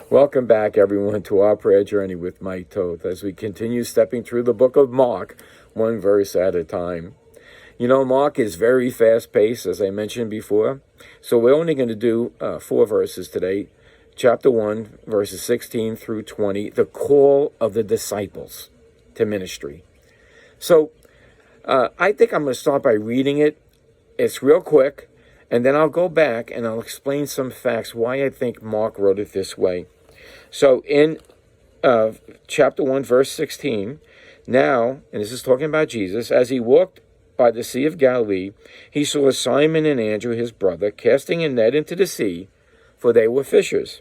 Welcome back, everyone, to our prayer journey with Mike Toth as we continue stepping through the book of Mark, one verse at a time. You know, Mark is very fast-paced, as I mentioned before, so we're only going to do 4 verses today. Chapter 1, verses 16 through 20, the call of the disciples to ministry. So I think I'm going to start by reading it. It's real quick, and then I'll go back and I'll explain some facts why I think Mark wrote it this way. So in chapter 1, verse 16, now, and this is talking about Jesus, as he walked by the Sea of Galilee, he saw Simon and Andrew, his brother, casting a net into the sea, for they were fishers.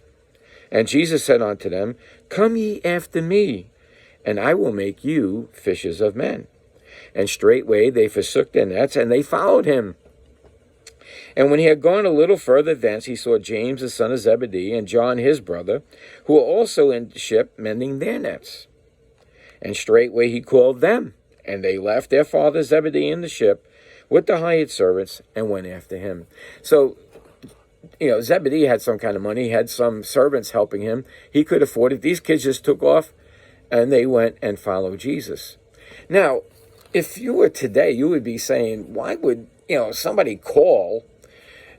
And Jesus said unto them, Come ye after me, and I will make you fishers of men. And straightway they forsook their nets, and they followed him. And when he had gone a little further thence, he saw James the son of Zebedee, and John his brother, who were also in the ship mending their nets. And straightway he called them, and they left their father Zebedee in the ship with the hired servants, and went after him. So, Zebedee had some kind of money. He had some servants helping him. He could afford it. These kids just took off, and they went and followed Jesus. Now, if you were today, you would be saying, why would, somebody call?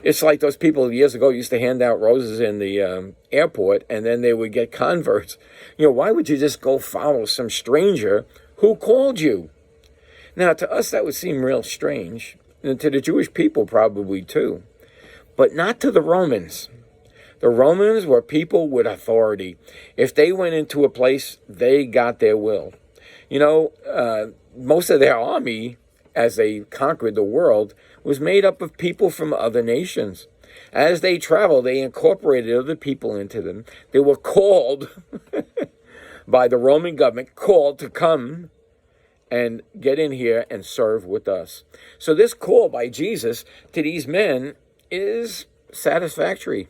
It's like those people years ago used to hand out roses in the airport, and then they would get converts. Why would you just go follow some stranger who called you? Now, to us, that would seem real strange, and to the Jewish people probably too, but not to the Romans. The Romans were people with authority. If they went into a place, they got their will. Most of their army, as they conquered the world, was made up of people from other nations. As they traveled, they incorporated other people into them. They were called by the Roman government, called to come and get in here and serve with us. So this call by Jesus to these men is satisfactory.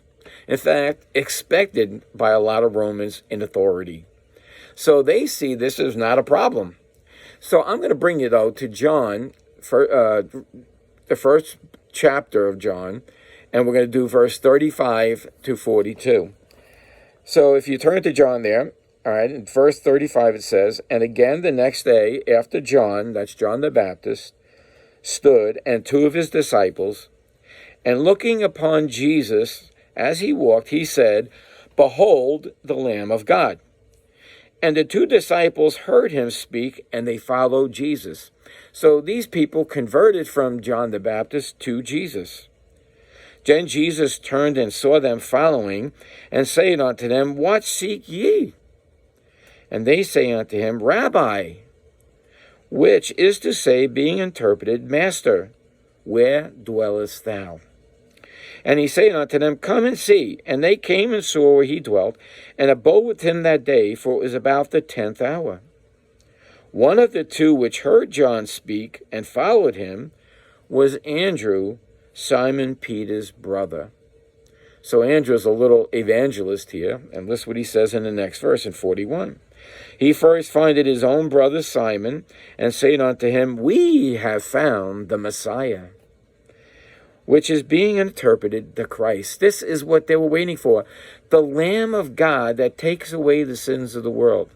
In fact, expected by a lot of Romans in authority. So they see this as not a problem. So I'm going to bring you, though, to John, for the first chapter of John, and we're going to do verse 35 to 42. So if you turn to John there, all right, in verse 35 it says, And again the next day after John, that's John the Baptist, stood, and 2 of his disciples, and looking upon Jesus as he walked, he said, Behold the Lamb of God. And the 2 disciples heard him speak, and they followed Jesus. So these people converted from John the Baptist to Jesus. Then Jesus turned and saw them following, and said unto them, What seek ye? And they say unto him, Rabbi, which is to say, being interpreted, Master, where dwellest thou? And he said unto them, Come and see. And they came and saw where he dwelt, and abode with him that day, for it was about the 10th hour. One of the 2 which heard John speak and followed him was Andrew, Simon Peter's brother. So Andrew's a little evangelist here, and listen what he says in the next verse, in 41. He first findeth his own brother Simon, and said unto him, We have found the Messiah, which is being interpreted, the Christ. This is what they were waiting for. The Lamb of God that takes away the sins of the world.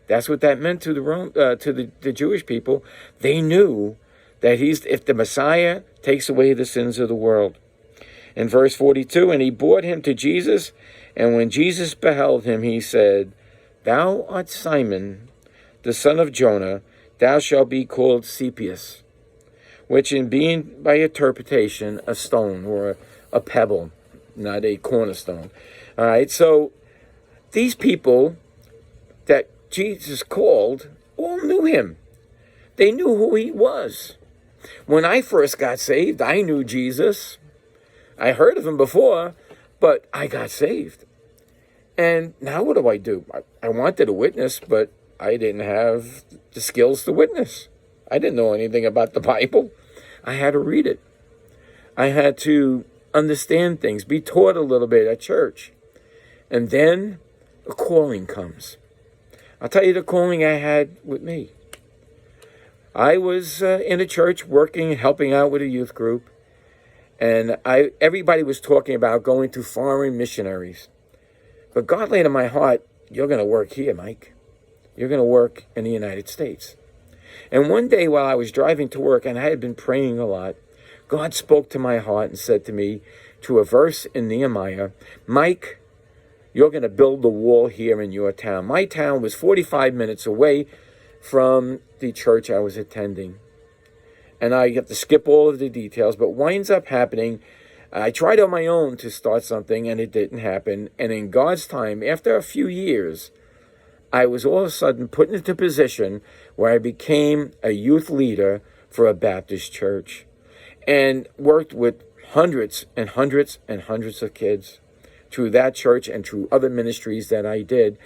That's what that meant to the Jewish people. They knew that if the Messiah takes away the sins of the world. In verse 42, And he brought him to Jesus, and when Jesus beheld him, he said, Thou art Simon, the son of Jonah, thou shalt be called Cephas, which in being by interpretation a stone or a pebble, not a cornerstone. All right, so these people that Jesus called all knew him. They knew who he was. When I first got saved, I knew Jesus. I heard of him before, but I got saved. And now what do? I wanted to witness, but I didn't have the skills to witness. I didn't know anything about the Bible. I had to read it. I had to understand things, be taught a little bit at church. And then a calling comes. I'll tell you the calling I had with me. I was in a church working, helping out with a youth group. And everybody was talking about going to foreign missionaries. But God laid on my heart, you're going to work here, Mike. You're going to work in the United States. And one day while I was driving to work, and I had been praying a lot, God spoke to my heart and said to me, to a verse in Nehemiah, Mike, you're going to build the wall here in your town. My town was 45 minutes away from the church I was attending. And I have to skip all of the details, but what ends up happening, I tried on my own to start something, and it didn't happen. And in God's time, after a few years, I was all of a sudden put into a position where I became a youth leader for a Baptist church and worked with hundreds and hundreds and hundreds of kids through that church and through other ministries that I did.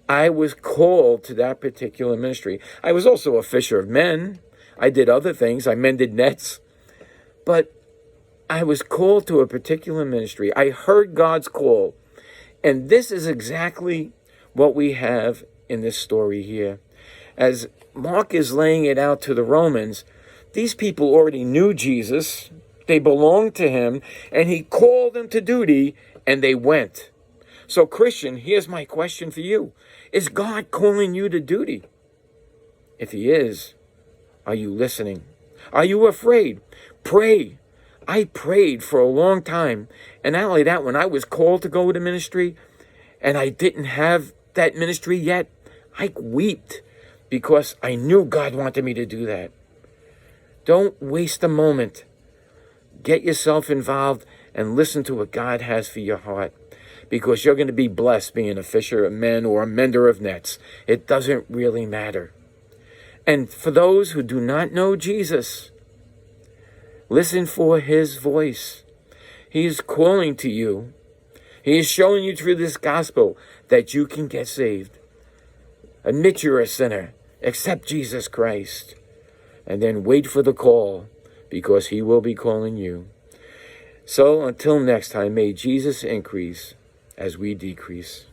I was called to that particular ministry. I was also a fisher of men. I did other things. I mended nets. But I was called to a particular ministry. I heard God's call. And this is exactly what we have in this story here. As Mark is laying it out to the Romans, these people already knew Jesus. They belonged to him. And he called them to duty, and they went. So, Christian, here's my question for you. Is God calling you to duty? If he is, are you listening? Are you afraid? Pray. I prayed for a long time. And not only that, when I was called to go to ministry and I didn't have that ministry yet, I wept because I knew God wanted me to do that. Don't waste a moment. Get yourself involved and listen to what God has for your heart, because you're going to be blessed being a fisher of men or a mender of nets. It doesn't really matter. And for those who do not know Jesus, listen for his voice. He is calling to you. He is showing you through this gospel that you can get saved. Admit you're a sinner. Accept Jesus Christ. And then wait for the call, because he will be calling you. So until next time, may Jesus increase as we decrease.